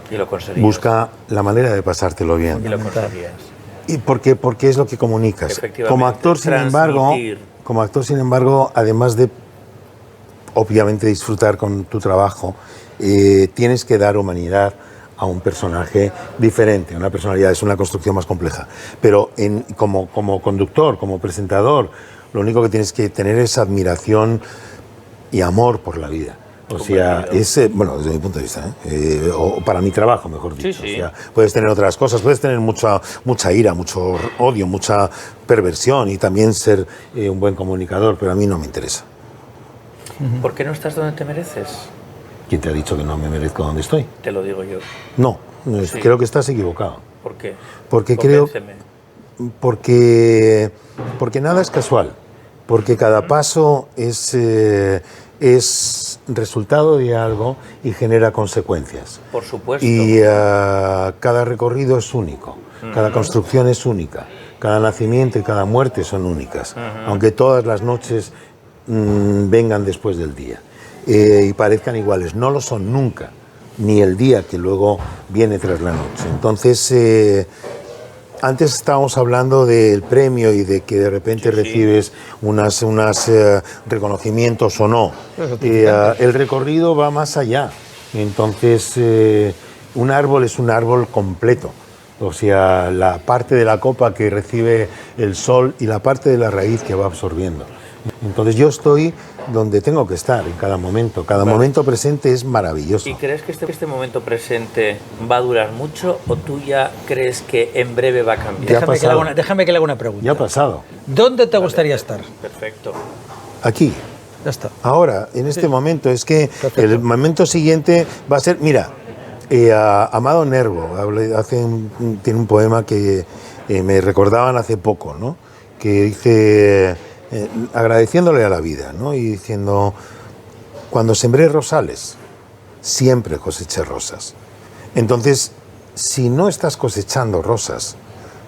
Y lo conseguías. Busca la manera de pasártelo bien. Y lo conseguías. ¿Y porque es lo que comunicas? Como actor, sin embargo, además de, obviamente, disfrutar con tu trabajo, tienes que dar humanidad a un personaje diferente. Una personalidad es una construcción más compleja. Pero como conductor, como presentador, lo único que tienes que tener es admiración y amor por la vida. O sea, bueno, desde mi punto de vista, o para mi trabajo, mejor dicho. Sí. O sea, puedes tener otras cosas, puedes tener mucha ira, mucho odio, mucha perversión y también ser un buen comunicador, pero a mí no me interesa. ¿Por qué no estás donde te mereces? ¿Quién te ha dicho que no me merezco donde estoy? Te lo digo yo. No, creo que estás equivocado. ¿Por qué? Porque porque nada es casual, porque cada paso es resultado de algo y genera consecuencias. Por supuesto. Y cada recorrido es único, cada construcción es única, cada nacimiento y cada muerte son únicas, aunque todas las noches vengan después del día y parezcan iguales. No lo son nunca, ni el día que luego viene tras la noche. Entonces, antes estábamos hablando del premio y de que de repente recibes unas reconocimientos o no. El recorrido va más allá. Entonces, un árbol es un árbol completo. O sea, la parte de la copa que recibe el sol y la parte de la raíz que va absorbiendo. Entonces yo estoy donde tengo que estar en cada momento. Cada momento presente es maravilloso. ¿Y crees que este momento presente va a durar mucho o tú ya crees que en breve va a cambiar? Déjame que le haga una pregunta. Ya ha pasado. ¿Dónde te gustaría estar? Perfecto. Aquí. Ya está. Ahora, en este momento. Es que el momento siguiente va a ser... Mira, Amado Nervo tiene un poema que me recordaban hace poco, ¿no? Que dice... agradeciéndole a la vida, ¿no? Y diciendo, cuando sembré rosales, siempre coseché rosas. Entonces, si no estás cosechando rosas,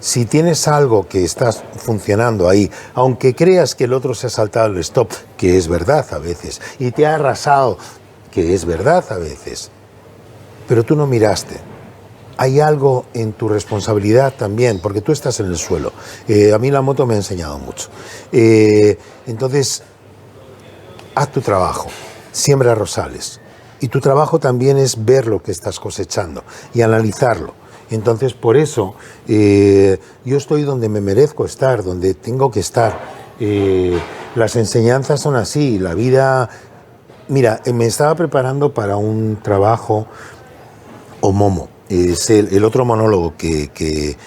si tienes algo que estás funcionando ahí, aunque creas que el otro se ha saltado el stop, que es verdad a veces, y te ha arrasado, que es verdad a veces, pero tú no miraste. Hay algo en tu responsabilidad también, porque tú estás en el suelo. A mí la moto me ha enseñado mucho. Entonces, haz tu trabajo, siembra rosales. Y tu trabajo también es ver lo que estás cosechando y analizarlo. Entonces, por eso, yo estoy donde me merezco estar, donde tengo que estar. Las enseñanzas son así, la vida... Mira, me estaba preparando para un trabajo Momo. Es el otro monólogo que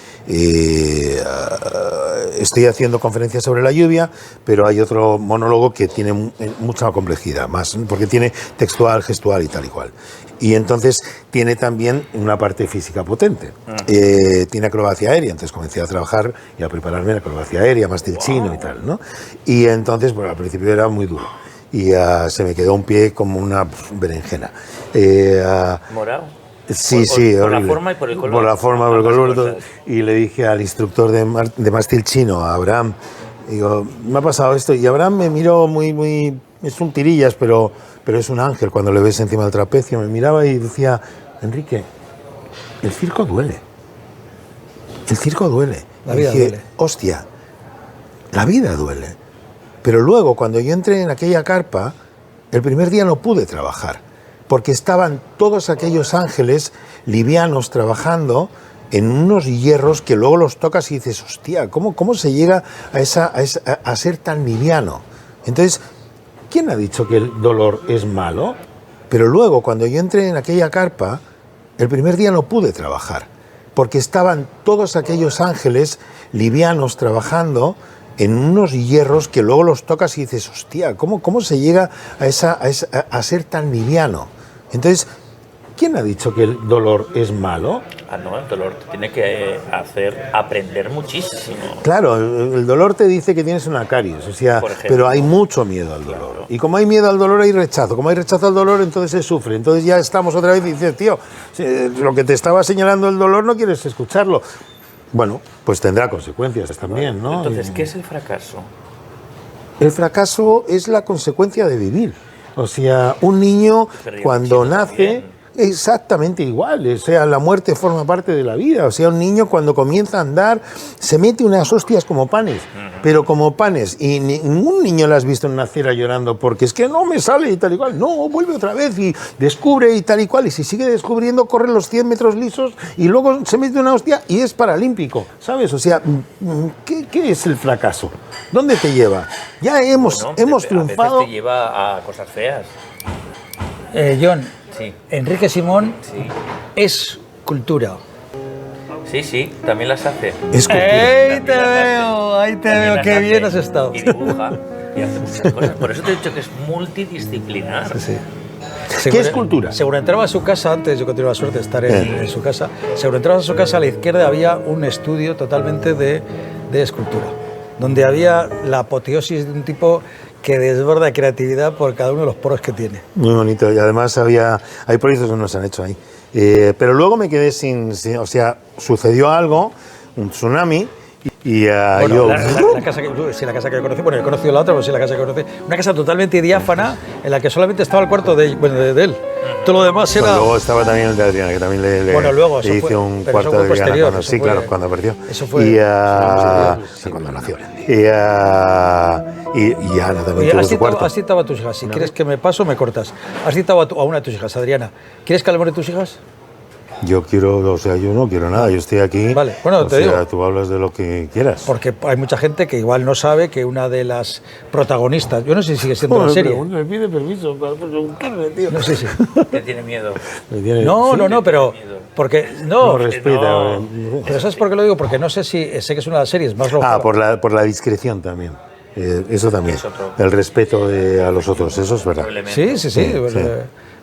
estoy haciendo conferencias sobre la lluvia, pero hay otro monólogo que tiene mucha complejidad, más porque tiene textual, gestual y tal y cual. Y entonces tiene también una parte física potente. Tiene acrobacia aérea, entonces comencé a trabajar y a prepararme en acrobacia aérea, mástil chino y tal, ¿no? Y entonces, bueno, al principio era muy duro y se me quedó un pie como una berenjena. ¿Morado? Sí, por la forma y por el color. Por la forma, por el color. Y le dije al instructor de mástil chino, a Abraham, digo, me ha pasado esto. Y Abraham me miró muy... Es un tirillas, pero es un ángel cuando le ves encima del trapecio. Me miraba y decía, Enrique, el circo duele. El circo duele. La vida duele. Hostia, la vida duele. Pero luego, cuando yo entré en aquella carpa, el primer día no pude trabajar. Porque estaban todos aquellos ángeles livianos trabajando en unos hierros que luego los tocas y dices, hostia, ¿cómo se llega a ser tan liviano? Entonces, ¿quién ha dicho que el dolor es malo? Pero luego, cuando yo entré en aquella carpa, el primer día no pude trabajar, porque estaban todos aquellos ángeles livianos trabajando en unos hierros que luego los tocas y dices, hostia, ¿cómo se llega a ser tan liviano? Entonces, ¿quién ha dicho que el dolor es malo? No, el dolor te tiene que hacer aprender muchísimo. Claro, el dolor te dice que tienes una caries, o sea, pero hay mucho miedo al dolor. Claro. Y como hay miedo al dolor, hay rechazo. Como hay rechazo al dolor, entonces se sufre. Entonces ya estamos otra vez y dices, tío, lo que te estaba señalando el dolor no quieres escucharlo. Bueno, pues tendrá consecuencias también, ¿no? Entonces, ¿qué es el fracaso? El fracaso es la consecuencia de vivir. O sea, un niño cuando nace... Exactamente igual, o sea, la muerte forma parte de la vida, o sea, un niño cuando comienza a andar se mete unas hostias como panes, pero como panes, y ningún niño lo has visto nacer llorando porque es que no me sale y tal y cual, no, vuelve otra vez y descubre y tal y cual, y si sigue descubriendo corre los 100 metros lisos y luego se mete una hostia y es paralímpico, ¿sabes? O sea, ¿qué es el fracaso? ¿Dónde te lleva? Ya hemos triunfado. A veces te lleva a cosas feas. John, sí. Enrique Simón es cultura. Sí, también las hace. Es cultura. Ahí te veo, qué bien has estado. Y dibuja, y hace muchas cosas. Por eso te he dicho que es multidisciplinar. Sí. ¿Qué es cultura? Según entraba a su casa, antes yo que tuve la suerte de estar en su casa, según entraba a su casa a la izquierda había un estudio totalmente de escultura, donde había la apoteosis de un tipo que desborda creatividad por cada uno de los poros que tiene. Muy bonito, y además hay proyectos que nos han hecho ahí. Pero luego me quedé o sea, sucedió algo, un tsunami, y bueno, la casa que yo conocí, bueno, he conocido la otra, pero sí la casa que conocí, una casa totalmente diáfana en la que solamente estaba el cuarto de él. Todo lo demás era... Bueno, luego estaba también el de Adriana, que también le hice un cuarto de Adriana. Sí, claro, cuando apareció. Eso fue... cuando nació. Y Ana también tuvo su cuarto. Has citado a tus hijas. Si quieres que me paso, me cortas. Has citado a una de tus hijas, Adriana. ¿Quieres que hablemos de tus hijas? Yo no quiero nada, yo estoy aquí. Vale, bueno, te digo. Tú hablas de lo que quieras. Porque hay mucha gente que igual no sabe que una de las protagonistas, yo no sé si sigue siendo la serie. Me pide permiso para preguntarme, tío. No sé si. ¿Qué tiene miedo? No, pero. Porque. No respeta. Pero ¿sabes por qué lo digo? Porque no sé si. Sé que es una de las series más locas. Por la discreción también. Eso también. El respeto a los otros, eso es verdad. Sí.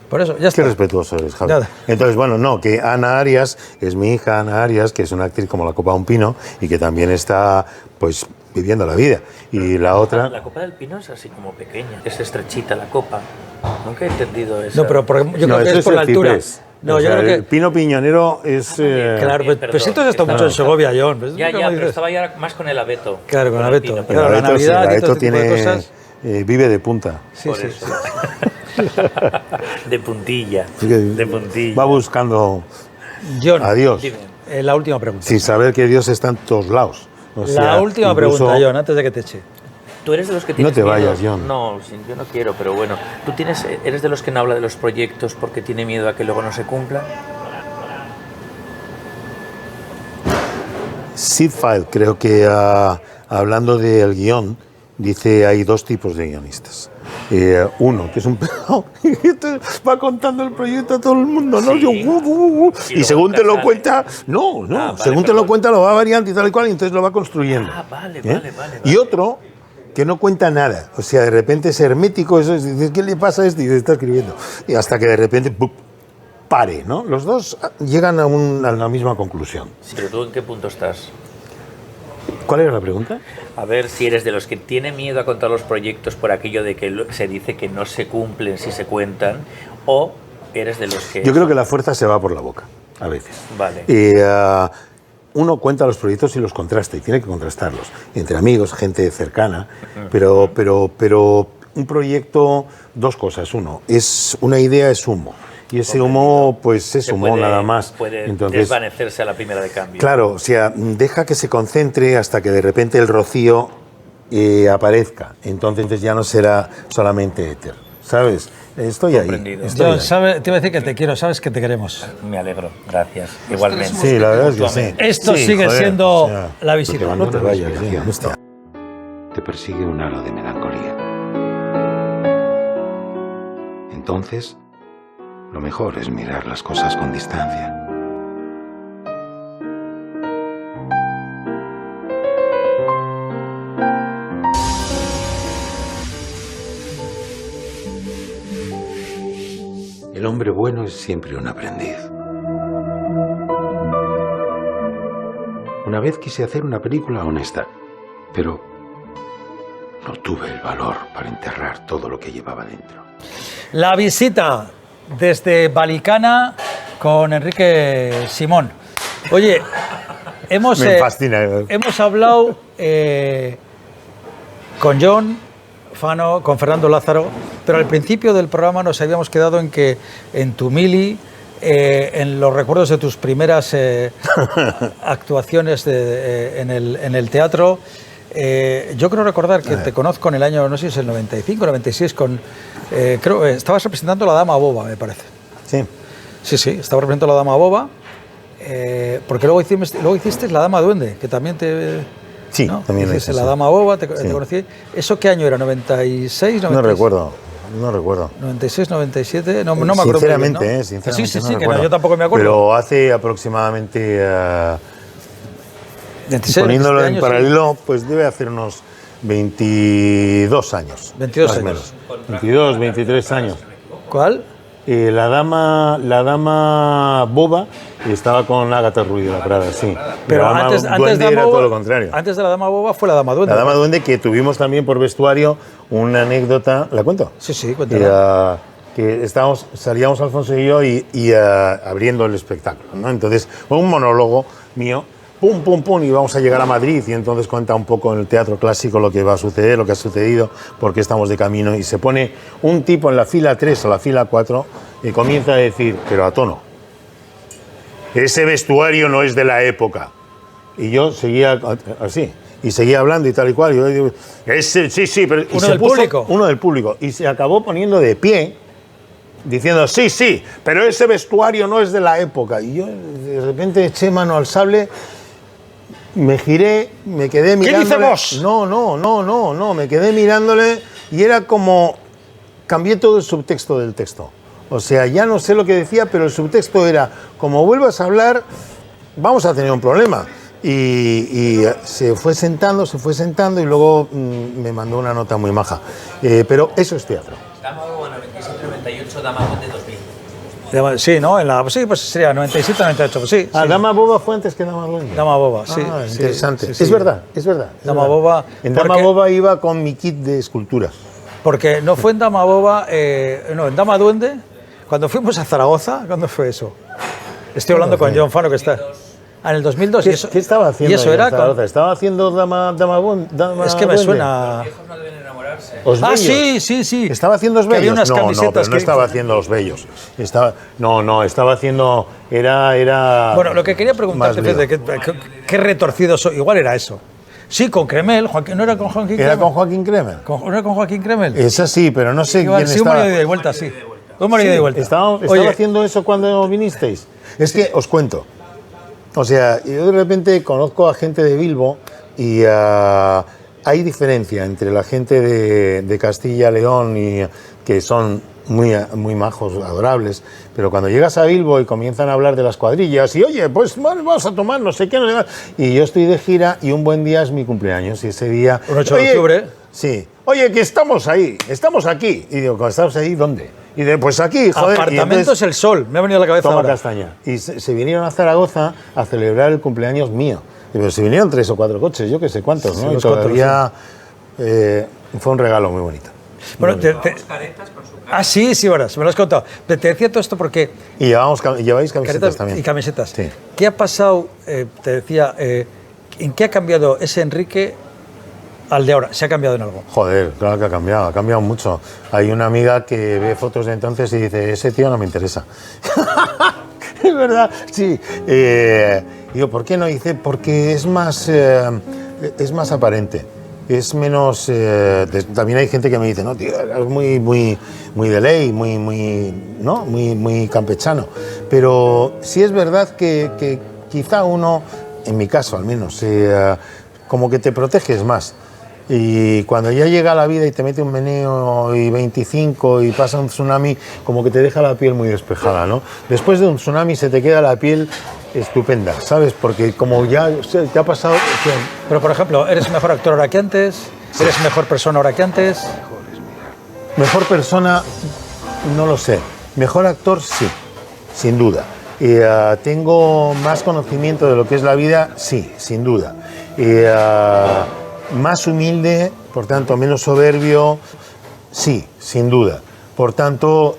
Por eso, ya está. Qué respetuoso eres, Javi. Entonces, bueno, que Ana Arias es mi hija, Ana Arias, que es una actriz como la Copa de un Pino y que también está, pues, viviendo la vida. Y la otra... La Copa del Pino es así como pequeña, es estrechita la copa. Nunca he entendido eso. No, pero yo creo que es por la altura. No, yo creo que... El pino piñonero es... Claro, pero si tú has estado mucho en Segovia, John. Ya, pero estaba ya más con el abeto. Claro, con el abeto. Claro, la Navidad y todo este tipo de cosas... vive de punta. Sí. De puntilla. Va buscando John, a Dios. La última pregunta. Sin saber que Dios está en todos lados. La última pregunta, John, antes de que te eche. ¿Tú eres de los que tienes No te miedo? vayas, John. No, yo no quiero, pero bueno. ¿Eres de los que no habla de los proyectos porque tiene miedo a que luego no se cumplan? Sid File, creo que hablando del guión, dice hay dos tipos de guionistas. Uno, que es un pelado, que va contando el proyecto a todo el mundo, ¿no? Sí. Y según te lo cuenta, según te lo cuenta lo va variando y tal y cual, y entonces lo va construyendo. Vale. Y otro, que no cuenta nada, o sea, de repente es hermético, eso es, dices, ¿qué le pasa a este? Y está escribiendo. Y hasta que de repente, ¡pum!, pare, ¿no? Los dos llegan a la misma conclusión. Sí, pero ¿tú en qué punto estás? ¿Cuál era la pregunta? A ver si eres de los que tiene miedo a contar los proyectos por aquello de que se dice que no se cumplen si se cuentan, o eres de los que... Yo creo que la fuerza se va por la boca, a veces. Vale. Uno cuenta los proyectos y los contrasta, y tiene que contrastarlos, entre amigos, gente cercana, pero un proyecto, dos cosas. Uno, una idea es humo. Y ese humo, pues es humo nada más. Puede entonces, desvanecerse a la primera de cambio. Claro, o sea, deja que se concentre hasta que de repente el rocío aparezca. Entonces ya no será solamente éter, ¿sabes? Estoy ahí. Yo, te iba a decir que te quiero, sabes que te queremos. Me alegro, gracias. Igualmente. Sí, la verdad es que sí. Esto sigue siendo la visita. No te vayas, te persigue un halo de melancolía. Entonces, lo mejor es mirar las cosas con distancia. El hombre bueno es siempre un aprendiz. Una vez quise hacer una película honesta, pero no tuve el valor para enterrar todo lo que llevaba dentro. La visita desde Valicana con Enrique Simón. Oye, hemos hablado con Jon Fano, con Fernando Lázaro, pero al principio del programa nos habíamos quedado en que en tu mili, en los recuerdos de tus primeras actuaciones en el teatro, yo creo recordar que te conozco en el año, no sé si es el 95, 96, creo estabas representando La Dama Boba, me parece. Sí. Sí, estaba representando La Dama Boba, porque luego hiciste La Dama Duende, que también te... Sí, ¿no? también hiciste La Dama Boba, te conocí. ¿Eso qué año era? ¿96? 96? No recuerdo. 96, 97, no me acuerdo. Sinceramente, bien, ¿no? sinceramente. Sí, que no, yo tampoco me acuerdo. Pero hace aproximadamente... 26, poniéndolo 27 en años, paralelo, pues debe hacer unos 22 años. 22 más años. O menos. 22, 23 años. ¿Cuál? La dama Boba estaba con Ágata Ruiz de la Prada, sí. Pero la dama antes Duende era todo lo contrario. Antes de La Dama Boba fue La Dama Duende. La Dama Duende, que tuvimos también por vestuario una anécdota. ¿La cuento? Sí, cuéntala. Que salíamos Alfonso y yo y abriendo el espectáculo, ¿no? Entonces, fue un monólogo mío. Pum, y vamos a llegar a Madrid, y entonces cuenta un poco en el teatro clásico lo que va a suceder, lo que ha sucedido, porque estamos de camino, y se pone un tipo en la fila 3 o la fila 4 y comienza a decir, pero a tono, ese vestuario no es de la época. Y yo seguía así, y seguía hablando y tal y cual, y yo digo, sí, pero... Uno del público, y se acabó poniendo de pie, diciendo, sí, pero ese vestuario no es de la época. Y yo de repente eché mano al sable, me giré, me quedé mirándole. ¿Qué dice vos? No, me quedé mirándole y era como... Cambié todo el subtexto del texto. O sea, ya no sé lo que decía, pero el subtexto era, como vuelvas a hablar, vamos a tener un problema. Y se fue sentando y luego me mandó una nota muy maja. Pero eso es teatro. Dama Boba 97-98, Dama Duende 2000. Sí, ¿no? Sí, pues sería 97-98, pues sí. Dama Boba fue antes que Dama Duende. Dama Boba, sí. Interesante. Sí. Es verdad. Dama Boba... En Dama Boba iba con mi kit de esculturas. Porque no fue en Dama Boba, en Dama Duende, cuando fuimos a Zaragoza, ¿cuándo fue eso? Estoy hablando con Jon Fano, que está... en el 2002. ¿Qué estaba haciendo? Y eso era ¿Estaba haciendo Dama es que me suena... Los viejos no deben enamorarse. Sí. ¿Estaba haciendo los bellos? Había unas camisetas no estaba haciendo los bellos. Estaba haciendo... Era bueno, lo que quería preguntarte, Fede, ¿qué retorcido soy? Igual era eso. Sí, con Cremel. ¿No era con Joaquín Cremel? ¿Era con Joaquín Cremel? ¿No era con Joaquín Cremel? Esa sí, pero no sé quién sí, estaba... un marido de vuelta, sí. Un marido de vuelta. ¿Estaba haciendo eso cuando vinisteis? Es que os cuento. O sea, yo de repente conozco a gente de Bilbo y hay diferencia entre la gente de Castilla, León, y que son muy majos, adorables, pero cuando llegas a Bilbo y comienzan a hablar de las cuadrillas y oye, pues vamos a tomar no sé qué, y yo estoy de gira y un buen día es mi cumpleaños y ese día... Un 8 de octubre. Sí. Oye, que estamos ahí, estamos aquí. Y digo, ¿estamos ahí dónde? Y de, pues aquí, joder. Apartamentos El Sol, me ha venido a la cabeza toma ahora. Castaña. Y se vinieron a Zaragoza a celebrar el cumpleaños mío. Pero se vinieron 3 o 4 coches, yo que sé cuántos, ¿no? Sí, y todavía fue un regalo muy bonito. Bueno, sí, verás, me lo has contado. Te decía todo esto porque... Y lleváis camisetas también. Y camisetas. Sí. ¿Qué ha pasado, te decía, en qué ha cambiado ese Enrique al de ahora? ¿Se ha cambiado en algo? Joder, claro que ha cambiado mucho. Hay una amiga que ve fotos de entonces y dice, ese tío no me interesa. Es verdad, sí. Digo, ¿por qué no? Dice, porque es más aparente. Es menos... también hay gente que me dice, no, tío, es muy de ley, muy campechano. Pero sí es verdad que quizá uno, en mi caso al menos, como que te proteges más. Y cuando ya llega la vida y te mete un meneo y 25 y pasa un tsunami, como que te deja la piel muy despejada, ¿no? Después de un tsunami se te queda la piel estupenda, ¿sabes? Porque como ya te ha pasado... Pero, por ejemplo, ¿eres mejor actor ahora que antes? Sí. ¿Eres mejor persona ahora que antes? Mejor persona, no lo sé. Mejor actor, sí, sin duda. Tengo más conocimiento de lo que es la vida, sí, sin duda. Más humilde, por tanto, menos soberbio, sí, sin duda. Por tanto,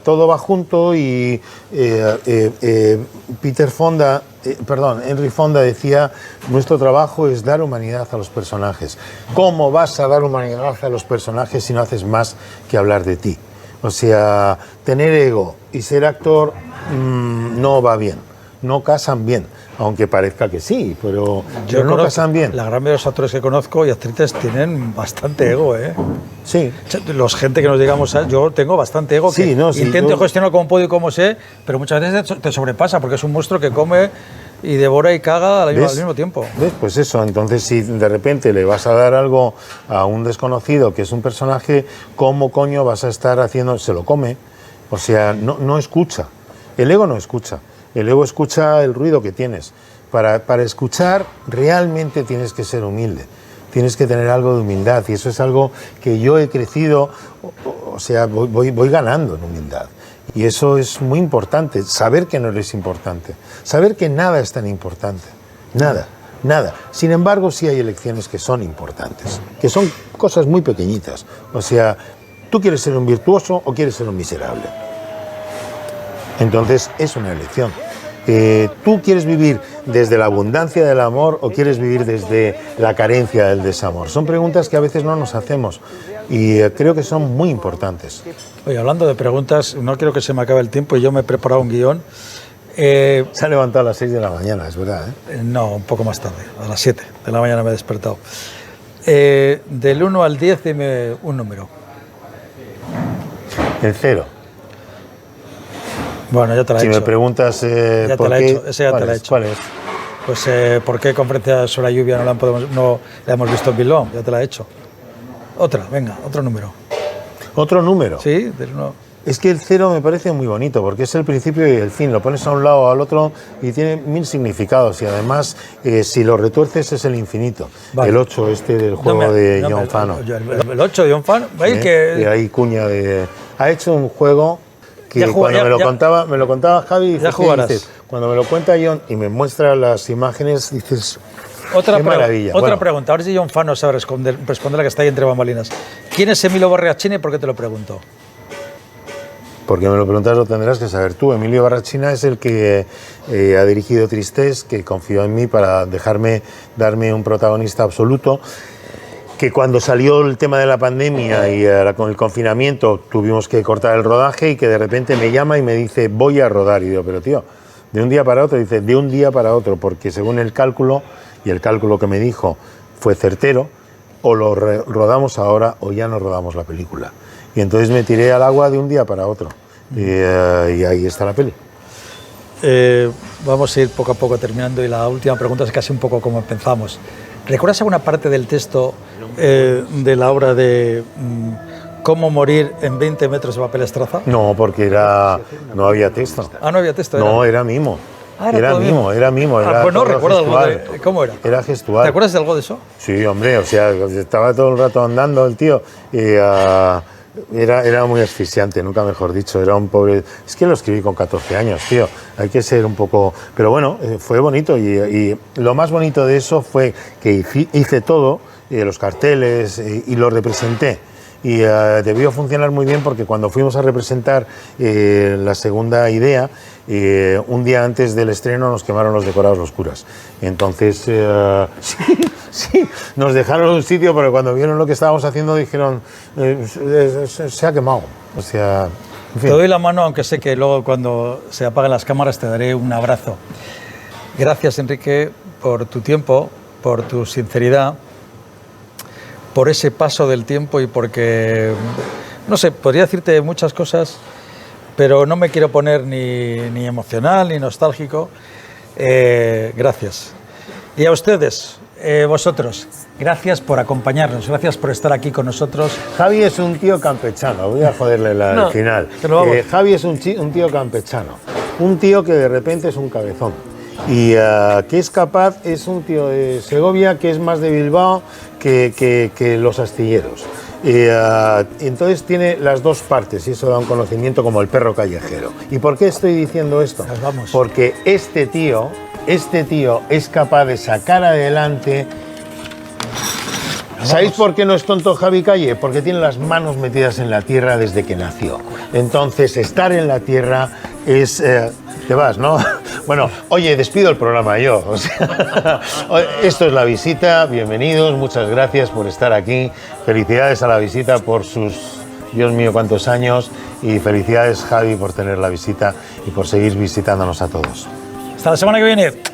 todo va junto y Henry Fonda decía, nuestro trabajo es dar humanidad a los personajes. ¿Cómo vas a dar humanidad a los personajes si no haces más que hablar de ti? O sea, tener ego y ser actor no va bien, no casan bien. Aunque parezca que sí, pero no casan bien. La gran mayoría de los actores que conozco y actrices tienen bastante ego, ¿eh? Sí. Los gente que nos digamos, yo tengo bastante ego, sí, que intento gestionarlo como puedo y como sé, pero muchas veces te sobrepasa porque es un monstruo que come y devora y caga al mismo tiempo. ¿Ves? Pues eso, entonces si de repente le vas a dar algo a un desconocido que es un personaje, ¿cómo coño vas a estar haciendo? Se lo come, o sea, no escucha. El ego no escucha. El ego escucha el ruido que tienes. Para escuchar realmente tienes que ser humilde, tienes que tener algo de humildad y eso es algo que yo he crecido, o sea, voy ganando en humildad. Y eso es muy importante, saber que no eres importante, saber que nada es tan importante, nada. Sin embargo, sí hay elecciones que son importantes, que son cosas muy pequeñitas. O sea, ¿tú quieres ser un virtuoso o quieres ser un miserable? Entonces es una elección. ¿Tú quieres vivir desde la abundancia del amor o quieres vivir desde la carencia del desamor? Son preguntas que a veces no nos hacemos y creo que son muy importantes. Oye, hablando de preguntas, no quiero que se me acabe el tiempo y yo me he preparado un guión. Se ha levantado a las 6 de la mañana, es verdad, ¿eh? No, un poco más tarde, a las 7 de la mañana me he despertado. Del 1 al 10 dime un número. El 0. Bueno, ya te la he hecho. Si me preguntas ya por te la qué... he hecho. Ese ya te la he hecho. ¿Cuál es? Pues ¿por qué conferencia sobre la lluvia no la hemos visto en Bilbao? Ya te la he hecho. Otra, venga, otro número. ¿Otro número? Sí, del 1. Es que el 0 me parece muy bonito, porque es el principio y el fin. Lo pones a un lado o al otro y tiene 1000 significados. Y además, si lo retuerces, es el infinito. Vale. El 8 del juego de John Fano. El 8 de John Fano. Y ahí cuña de... Ha hecho un juego que me lo contaba Javi, dices, cuando me lo cuenta John y me muestra las imágenes, dices... Qué maravilla. Otra pregunta, a ver si John Fano sabe responder la que está ahí entre bambalinas. ¿Quién es Emilio Barrachina y por qué te lo pregunto? Porque me lo preguntas, lo tendrás que saber tú. Emilio Barrachina es el que ha dirigido Tristes, que confió en mí para darme un protagonista absoluto, que cuando salió el tema de la pandemia y con el confinamiento tuvimos que cortar el rodaje y que de repente me llama y me dice, voy a rodar. Y digo, pero tío, de un día para otro, dice, de un día para otro, porque según el cálculo, y el cálculo que me dijo fue certero, o lo rodamos ahora o ya no rodamos la película. Y entonces me tiré al agua de un día para otro. Y ahí está la peli. Vamos a ir poco a poco terminando y la última pregunta es casi un poco como empezamos. ¿Recuerdas alguna parte del texto de la obra de Cómo morir en 20 metros de papel estraza? No, porque no había texto. Ah, no había texto. No, era mimo. Era mimo. Pues no recuerdo algo de... ¿Cómo era? Era gestual. ¿Te acuerdas de algo de eso? Sí, hombre, o sea, estaba todo el rato andando el tío y era muy asfixiante, nunca mejor dicho, era un pobre... Es que lo escribí con 14 años, tío, hay que ser un poco... Pero bueno, fue bonito y lo más bonito de eso fue que hice todo, los carteles y lo representé. Y debió funcionar muy bien porque cuando fuimos a representar la segunda idea, un día antes del estreno nos quemaron los decorados los curas. Entonces, sí, nos dejaron un sitio, pero cuando vieron lo que estábamos haciendo dijeron, se ha quemado. O sea, en fin. Te doy la mano, aunque sé que luego cuando se apaguen las cámaras te daré un abrazo. Gracias, Enrique, por tu tiempo, por tu sinceridad, por ese paso del tiempo y porque, no sé, podría decirte muchas cosas, pero no me quiero poner ni emocional ni nostálgico. Gracias. Y a ustedes, vosotros, gracias por acompañarnos, gracias por estar aquí con nosotros. Javi es un tío campechano, voy a joderle el final. Javi es un tío campechano, un tío que de repente es un cabezón. Y que es capaz, es un tío de Segovia que es más de Bilbao que los astilleros. Entonces tiene las dos partes y eso da un conocimiento como el perro callejero. ¿Y por qué estoy diciendo esto? Porque este tío es capaz de sacar adelante. ¿Sabéis por qué no es tonto Javi Calle? Porque tiene las manos metidas en la tierra desde que nació. Entonces, estar en la tierra es... te vas, ¿no? Bueno, oye, despido el programa yo. O sea, esto es La Visita, bienvenidos, muchas gracias por estar aquí. Felicidades a La Visita por sus... Dios mío, cuántos años. Y felicidades, Javi, por tener La Visita y por seguir visitándonos a todos. Hasta la semana que viene.